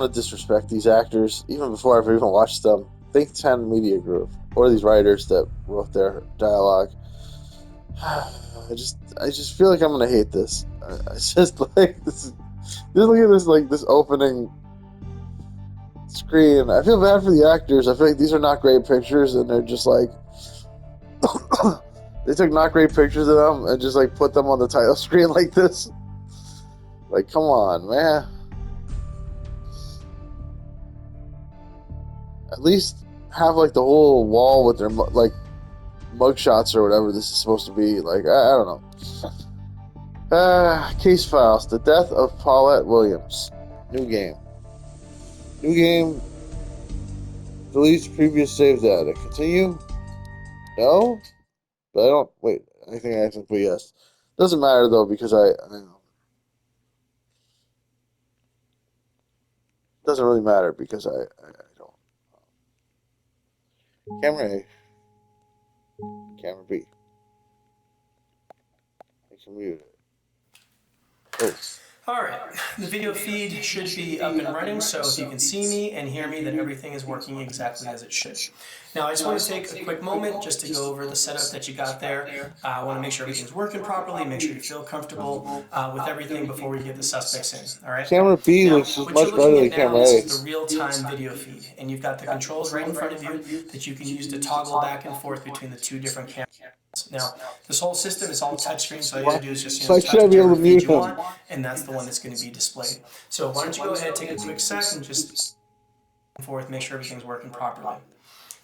want to disrespect these actors even before I've even watched them. Think 10 Media Group or these writers that wrote their dialogue. I just feel like I'm gonna hate this. I just like this. Just look at this, like this opening screen. I feel bad for the actors. I feel like these are not great pictures, and they're just like they took not great pictures of them and just like put them on the title screen like this. Like, come on, man. At least have like the whole wall with their like mugshots or whatever this is supposed to be. Like, I don't know. Case files: the death of Paulette Williams. New game. New game. Deletes previous save data. Continue. No, but I don't. Wait, I think I have to put yes. Doesn't matter though because I know. Doesn't really matter because I don't. Camera A, camera B. I can mute it. Oh, All right, the video feed should be up and running, so if you can see me and hear me, then everything is working exactly as it should. Now, I just want to take a quick moment just to go over the setup that you got there. I want to make sure everything's working properly, make sure you feel comfortable with everything before we get the suspects in, all right? camera B Now, looks what you're much better looking than at now, camera this A. is the real-time video feed, and you've got the controls right in front of you that you can use to toggle back and forth between the two different cameras. Now, this whole system is all touchforth, so all you gotta do is just Why should touch I be able whichever to feed mute you him? want, and that's the one that's going to be displayed. So why don't you go ahead, take a quick sec, and just forth, make sure everything's working properly.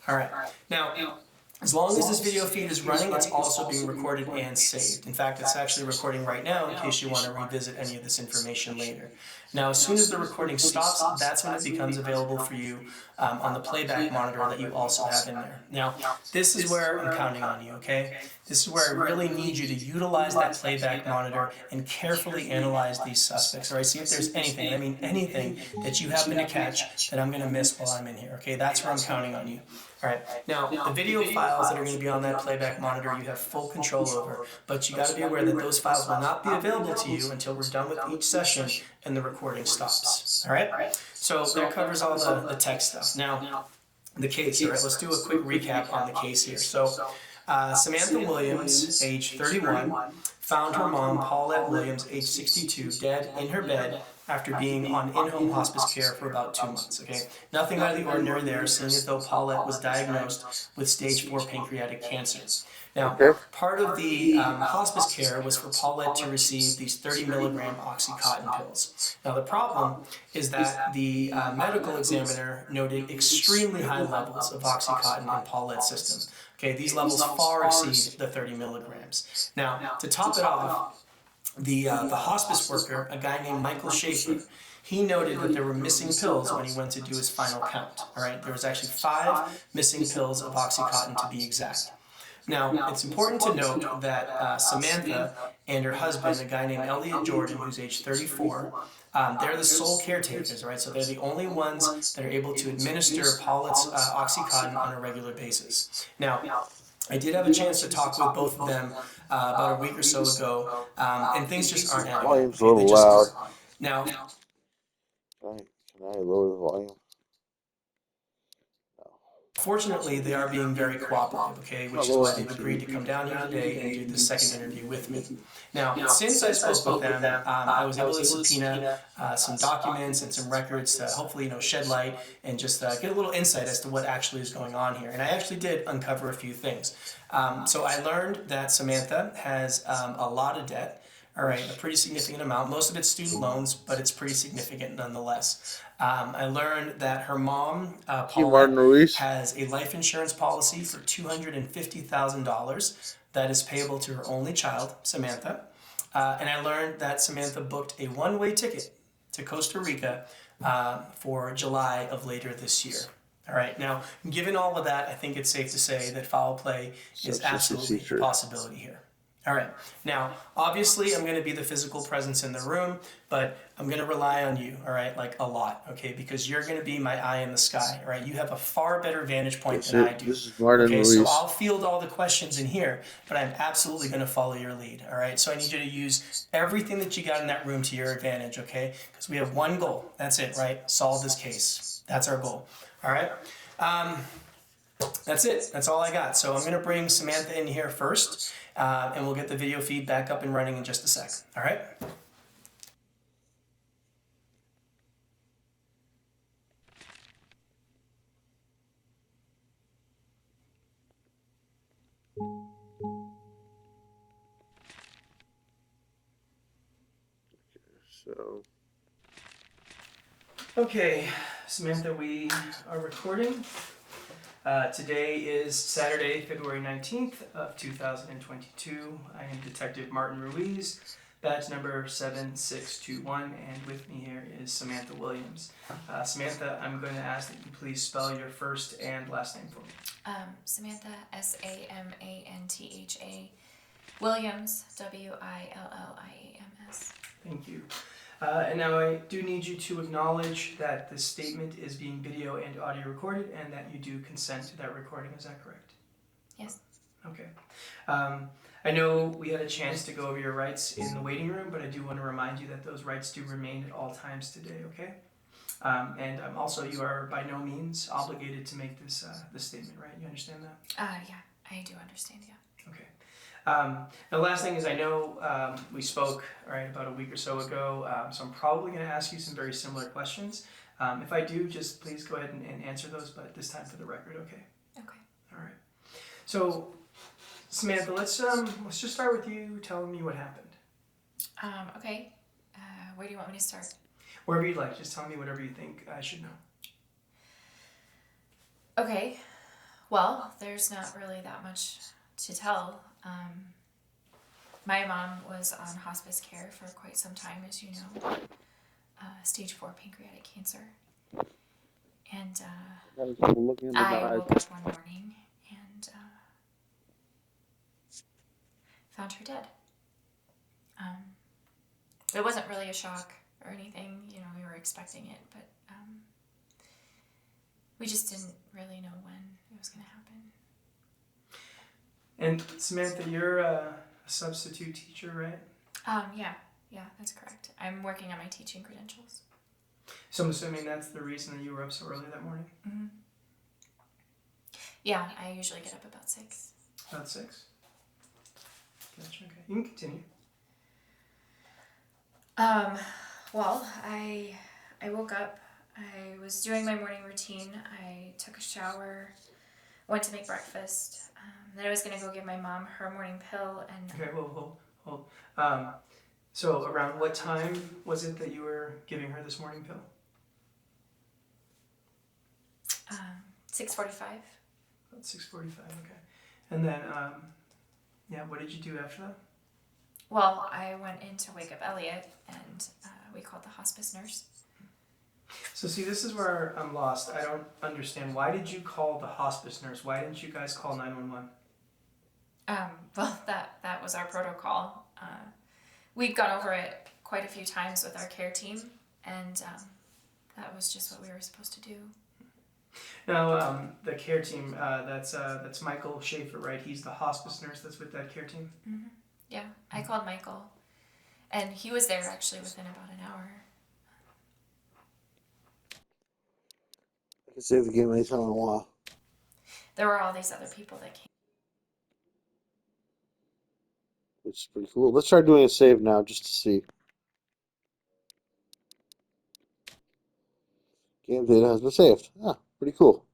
All right. Now, as long as this video feed is running, it's also being recorded and saved. In fact, it's actually recording right now in case you want to revisit any of this information later. Now, as soon as the recording stops, that's when it becomes available for you on the playback monitor that you also have in there. Now, this is where I'm counting on you, okay? This is where I really need you to utilize that playback monitor and carefully analyze these suspects, all right? See if there's anything, and I mean anything, that you happen to catch that I'm going to miss while I'm in here, okay? That's where I'm counting on you. All right, now the video files that are going to be on that playback monitor you have full control over, but you got to be aware that those files will not be available to you until we're done with each session and the recording stops. All right, so that covers all the tech stuff. Now, the case, all right, let's do a quick recap on the case here. So, Samantha Williams, age 31, found her mom, Paulette Williams, age 62, dead in her bed after being on in-home hospice care for about 2 months, okay? Nothing out of the ordinary there, seeing as though Paulette was diagnosed with stage 4 pancreatic cancer. Now, Okay. part of the hospice care was for Paulette to receive these 30 milligram Oxycontin pills. Now, the problem is that the medical examiner noted extremely high levels of Oxycontin in Paulette's system. Okay, these levels far exceed the 30 milligrams. Now, to top it off, the hospice worker, a guy named Michael Schaefer, he noted that there were missing pills when he went to do his final count. All right, there was actually 5 missing pills of Oxycontin to be exact. Now, it's important to note that Samantha and her husband, a guy named Elliot Jordan, who's age 34, they're the sole caretakers, right? So they're the only ones that are able to administer Paulette's Oxycontin on a regular basis. Now, I did have a chance to talk with both of them about a week or so ago, and things just aren't adding up. Volume's a Okay, they little just loud. aren't. Now, Can I lower the volume? No. fortunately, they are being very cooperative, okay, which is why they've agreed to come down here today and do this second interview with me. Now, since I spoke with them, I was able to subpoena some documents and some records to hopefully, shed light and just get a little insight as to what actually is going on here. And I actually did uncover a few things. So I learned that Samantha has a lot of debt. All right, a pretty significant amount. Most of it's student loans, but it's pretty significant nonetheless. I learned that her mom, Paulette, Martin Ruiz. has a life insurance policy for $250,000 that is payable to her only child, Samantha. And I learned that Samantha booked a one-way ticket to Costa Rica for July of later this year. All right, now, given all of that, I think it's safe to say that foul play is absolutely a possibility here. All right. Now, obviously, I'm going to be the physical presence in the room, but I'm going to rely on you, all right, like a lot, okay, because you're going to be my eye in the sky, all right? You have a far better vantage point Yes, than I do. this is Martin Okay, so Ruiz. I'll field all the questions in here, but I'm absolutely going to follow your lead, all right? So I need you to use everything that you got in that room to your advantage, okay? Because we have one goal. That's it, right? Solve this case. That's our goal, all right? That's it. That's all I got. So I'm going to bring Samantha in here first, and we'll get the video feed back up and running in just a sec. All right? So, Okay, Samantha, we are recording. Today is Saturday, February 19th of 2022. I am Detective Martin Ruiz, badge number 7621, and with me here is Samantha Williams. Samantha, I'm going to ask that you please spell your first and last name for me. Samantha, Samantha, Williams, Williams. Thank you. And now I do need you to acknowledge that this statement is being video and audio recorded and that you do consent to that recording. Is that correct? Yes. Okay. I know we had a chance to go over your rights in the waiting room, but I do want to remind you that those rights do remain at all times today, okay? And also, you are by no means obligated to make this statement, right? You understand that? Yeah, I do understand, yeah. Okay. The last thing is I know we spoke about a week or so ago, so I'm probably going to ask you some very similar questions. If I do, just please go ahead and answer those, but this time for the record, okay? Okay. All right. So, Samantha, let's just start with you telling me what happened. Okay. Where do you want me to start? Wherever you'd like. Just tell me whatever you think I should know. Okay. Well, there's not really that much to tell. My mom was on hospice care for quite some time, as you know. Stage 4 pancreatic cancer. And I woke up one morning and found her dead. It wasn't really a shock or anything, you know, we were expecting it, but we just didn't really know when it was going to happen. And Samantha, you're a substitute teacher, right? Yeah, that's correct. I'm working on my teaching credentials. So I'm assuming that's the reason that you were up so early that morning? Mm-hmm. Yeah, I usually get up about 6. About 6? Gotcha, okay. You can continue. Well, I woke up, I was doing my morning routine, I took a shower, went to make breakfast, then I was going to go give my mom her morning pill, and... Okay, hold. So around what time was it that you were giving her this morning pill? 6:45. About 6:45, okay. And then, what did you do after that? Well, I went in to wake up Elliot, and we called the hospice nurse. So see, this is where I'm lost. I don't understand. Why did you call the hospice nurse? Why didn't you guys call 911? Well, that was our protocol. We'd gone over it quite a few times with our care team, and that was just what we were supposed to do. Now, the care team, that's Michael Schaefer, right? He's the hospice nurse that's with that care team? Mm-hmm. Yeah, I called Michael, and he was there actually within about an hour. I can save the game anytime I want. There were all these other people that came. Which is pretty cool. Let's try doing a save now just to see. Game data has been saved. Ah, pretty cool.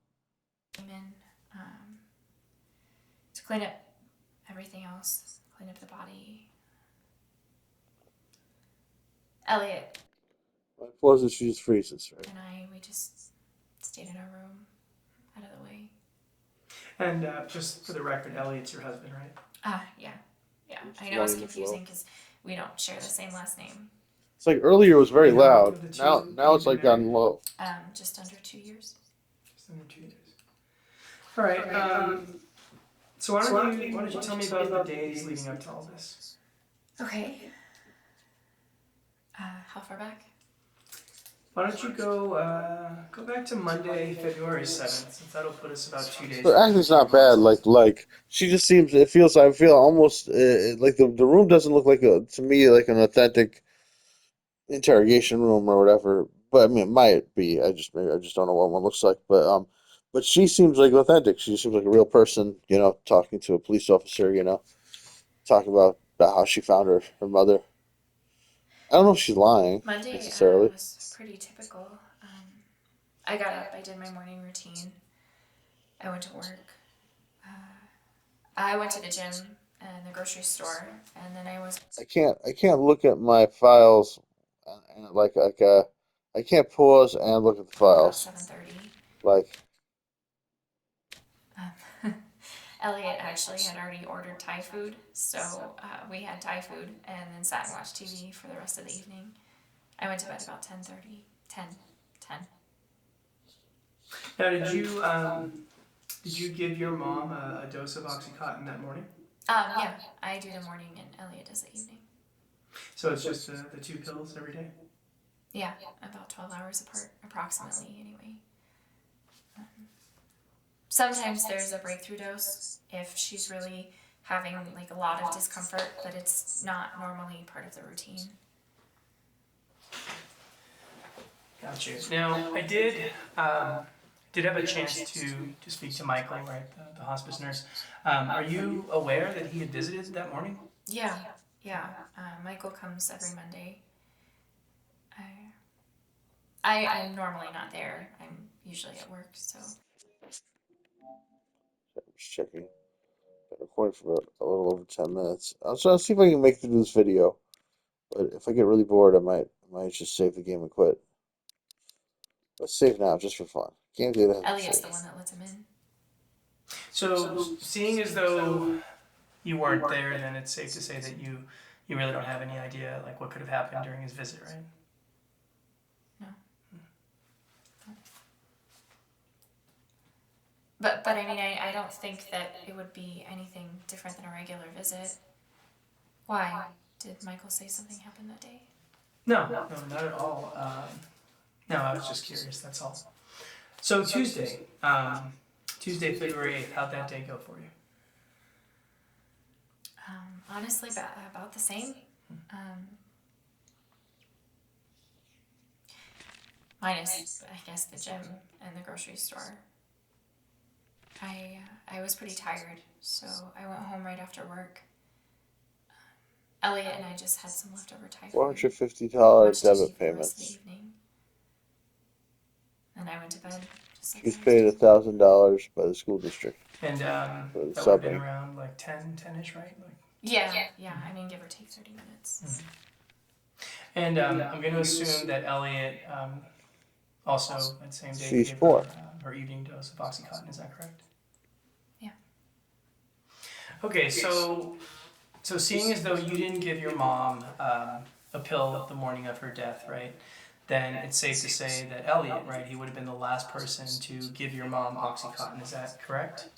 Came in to clean up everything else, clean up the body. Elliot My floors she just freezes, right? and we just stayed in our room, out of the way. And just for the record, Elliot's your husband, right? Yeah. I know it's confusing because we don't share the same last name. It's like earlier it was very And how long loud. have the two Now it's been like gotten married? low. Just under 2 years. Just under 2 years. All right. So why don't you tell me about the days leading up to all this? Okay. How far back? Why don't you go back to Monday, February 7th, since that'll put us about 2 days Her from acting's your not bad. mom's. Like she just seems. It feels. I feel almost like the room doesn't look like to me like an authentic interrogation room or whatever. But I mean, it might be. I just don't know what one looks like. But she seems like authentic. She seems like a real person. Talking to a police officer. Talking about how she found her mother. I don't know if she's lying Monday necessarily. was pretty typical. I got up, I did my morning routine, I went to work, I went to the gym and the grocery store, and then I was I can't look at my files and I can't pause and look at the about files. 7:30. Like Elliot actually had already ordered Thai food, so we had Thai food and then sat and watched TV for the rest of the evening. I went to bed about 10:30, 10, 10. Now, did you give your mom a dose of OxyContin that morning? Yeah, I do the morning and Elliot does the evening. So it's just the 2 pills every day? Yeah, about 12 hours apart, approximately, anyway. Sometimes there's a breakthrough dose if she's really having like a lot of discomfort, but it's not normally part of the routine. Got you. Now, I did have a chance to speak to Michael, right, the hospice nurse. Are you aware that he had visited that morning? Yeah, yeah. Michael comes every Monday. I'm normally not there. I'm usually at work, so. I'm just checking. Been recording for a little over 10 minutes. I'll try to see if I can make it through this video. But if I get really bored, I might just save the game and quit. But save now, just for fun. Game data has been Elliot's the saved. one that lets him in. So, seeing as though you weren't there, then it's safe to say that you really don't have any idea like what could have happened during his visit, right? No. But I mean, I don't think that it would be anything different than a regular visit. Why? Did Michael say something happened that day? No, not at all. No, I was just curious. That's all. So Tuesday, February 8th. How'd that day go for you? Honestly, about the same. Minus, I guess, the gym and the grocery store. I was pretty tired, so I went home right after work. Elliot and I just had some leftover Thai food. $450 Watched TV debit for the rest of the payments. evening. And I went to bed just like She's the rest paid of them. $1,000 by the school district And for that would have been subbing. around like 10-ish, right? Like, Yeah. I mean, give or take 30 minutes. and I'm going to assume that Elliot also that same day She's gave poor. her evening dose of OxyContin. Is that correct? Yeah. Okay, so seeing as though you didn't give your mom a pill the morning of her death, right? Then it's safe to say that Elliot, right, he would have been the last person to give your mom OxyContin. Is that correct?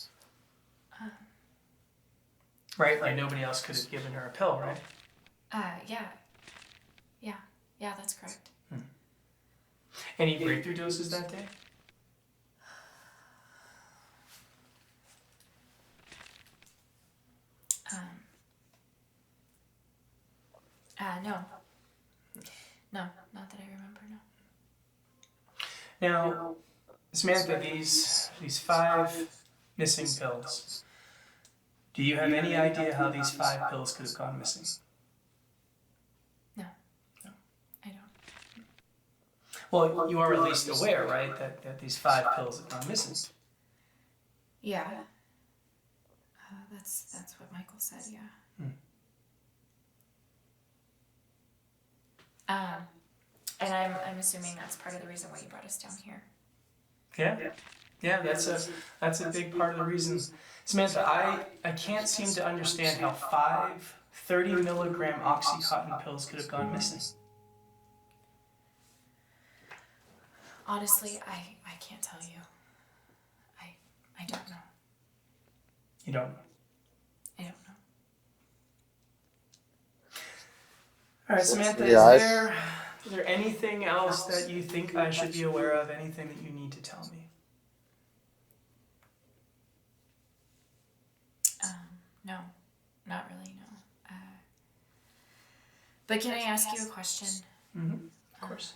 Right, like nobody else could have given her a pill, right? Yeah, that's correct. Any breakthrough doses that day? No. No, not that I remember, no. Now, Samantha, these 5 missing pills. Do you have any idea how these 5 pills could have gone missing? No. No. I don't. Well, you are at least aware, right, that these 5 pills have gone missing. Yeah. That's what Michael said, yeah. And I'm assuming that's part of the reason why you brought us down here. Yeah, that's a big part of the reason. Samantha, I can't seem to understand how 5 30-milligram OxyContin pills could have gone missing. Honestly, I can't tell you. I don't know. You don't know. All right, Samantha, Yeah, is there anything else that you think I should be aware of? Anything that you need to tell me? No, not really, no. But can I ask you a question? Mm-hmm. Of course.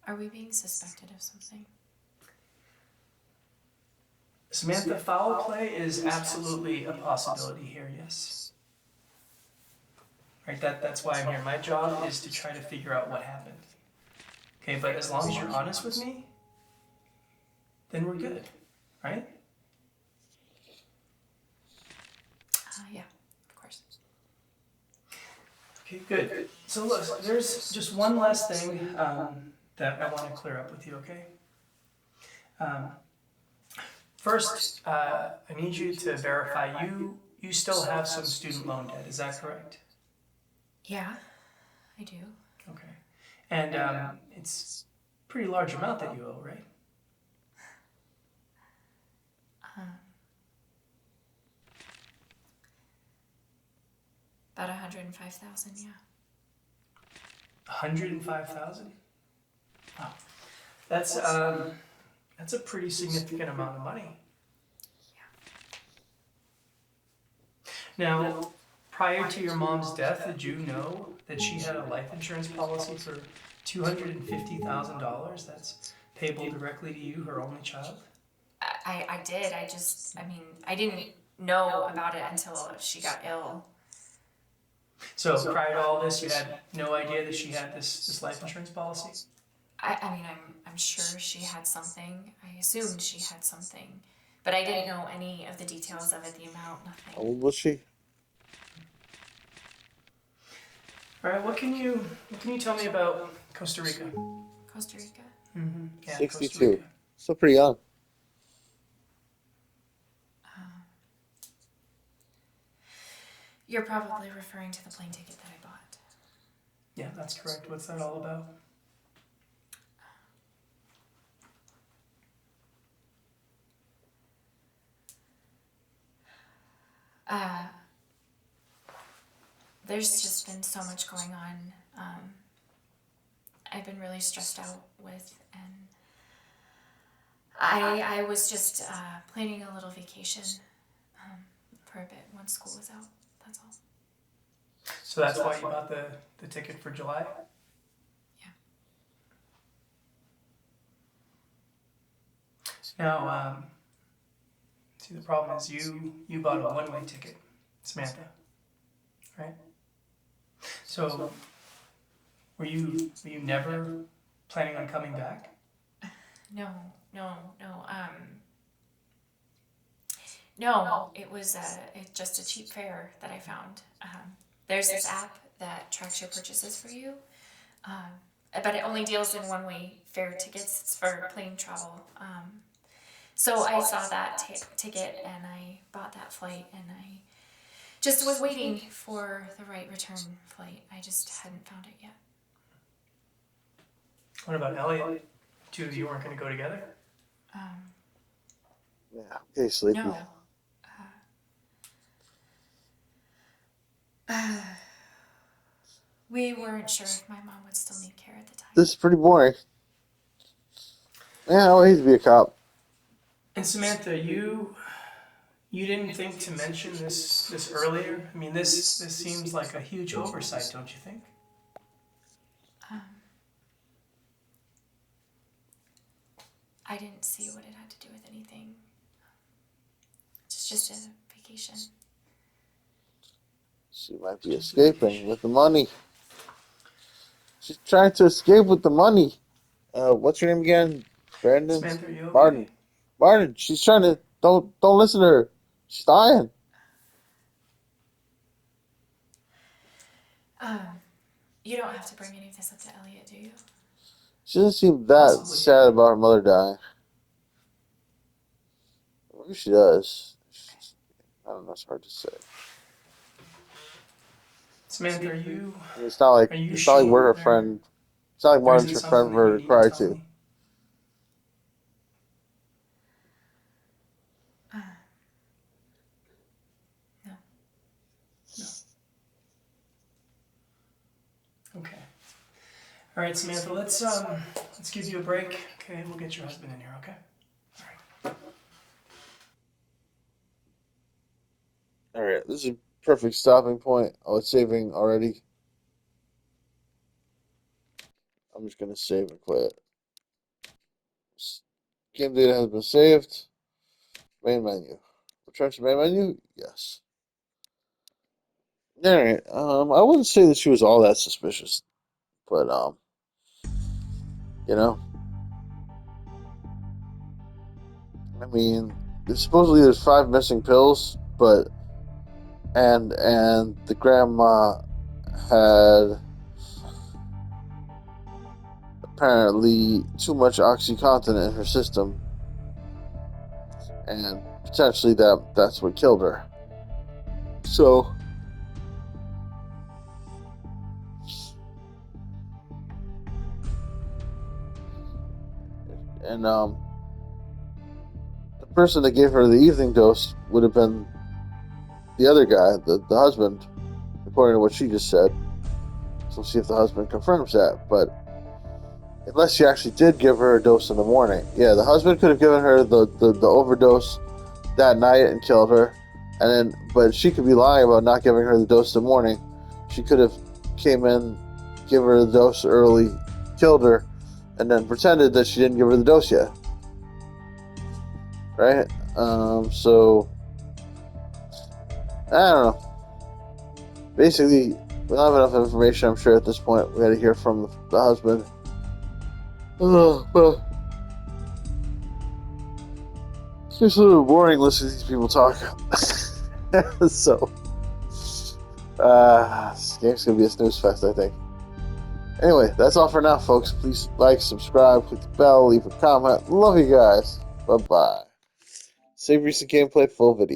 Are we being suspected of something? Samantha, foul play is absolutely a possibility here, yes. Right, that's why I'm here. My job is to try to figure out what happened. Okay, but as long as you're honest with me, then we're good, right? Yeah, of course. Okay, good. So look, there's just one last thing that I want to clear up with you, okay? First, I need you to verify you still have some student loan debt. Is that correct? Yeah, I do. Okay. And it's a pretty large amount that you owe, right? About 105,000, yeah. 105,000? Wow. That's a pretty significant amount of money. Now, prior to your mom's death, did you know that she had a life insurance policy for $250,000 that's payable directly to you, her only child? I did. I didn't know about it until she got ill. So prior to all this, you had no idea that she had this life insurance policy? I'm sure she had something. I assumed she had something. But I didn't know any of the details of it, the amount, how nothing. old was she? All right, what can you tell me about Costa Rica? Costa Rica? Mm-hmm. Yeah, 62. Costa Rica. Still pretty young. You're probably referring to the plane ticket that I bought. Yeah, that's correct. What's that all about? There's just been so much going on. I've been really stressed out with, and I was just planning a little vacation for a bit once school was out. That's all. So that's why you bought the ticket for July? Yeah. Now, see, the problem is you bought a one-way ticket, Samantha, right? So, were you never planning on coming back? No. No, it was just a cheap fare that I found. There's this app that tracks your purchases for you, but it only deals in one-way fare tickets. It's for plane travel. So I saw that ticket and I bought that flight, and I just was waiting for the right return flight. I just hadn't found it yet. What about Elliot? Two of you weren't going to go together? Yeah. Okay, sleepy. No. We weren't sure if my mom would still need care at the time. This is pretty boring. Yeah, I hate to be a cop. And Samantha, you didn't think to mention this earlier? I mean, this seems like a huge oversight, don't you think? I didn't see what it had to do with anything. It's just a vacation. She might be escaping with the money. She's trying to escape with the money. What's your name again? Brandon? Samantha, are you okay? Martin. Martin, she's trying to don't listen to her. She's dying. You don't have to bring any of this up to Elliot, do you? She doesn't seem that Possibly. sad about her mother dying. Maybe she does. I don't know, it's hard to say. Samantha, are you It's not like sure we're her friend. It's not like there Martin's isn't her friend something for her that to you cry need to tell to. me? No. No. All right, Samantha, let's give you a break. Okay, we'll get your husband in here, okay? All right, this is a perfect stopping point. Oh, it's saving already. I'm just gonna save and quit. Game data has been saved. Main menu. Return to main menu? Yes. Alright. I wouldn't say that she was all that suspicious. But you know, I mean, there's 5 missing pills, but and the grandma had apparently too much OxyContin in her system, and potentially that's what killed her. So, and the person that gave her the evening dose would have been the other guy, the husband, according to what she just said. So we'll see if the husband confirms that. But unless she actually did give her a dose in the morning, yeah, the husband could have given her the overdose that night and killed her, but she could be lying about not giving her the dose in the morning. She could have came in, give her the dose early, killed her, and then pretended that she didn't give her the dose yet. Right? So I don't know. Basically, we don't have enough information, I'm sure, at this point. We got to hear from the husband. Well, it's just a little boring listening to these people talk. So, this game's going to be a snooze fest, I think. Anyway, that's all for now, folks. Please like, subscribe, click the bell, leave a comment. Love you guys. Bye-bye. Save recent gameplay, full video.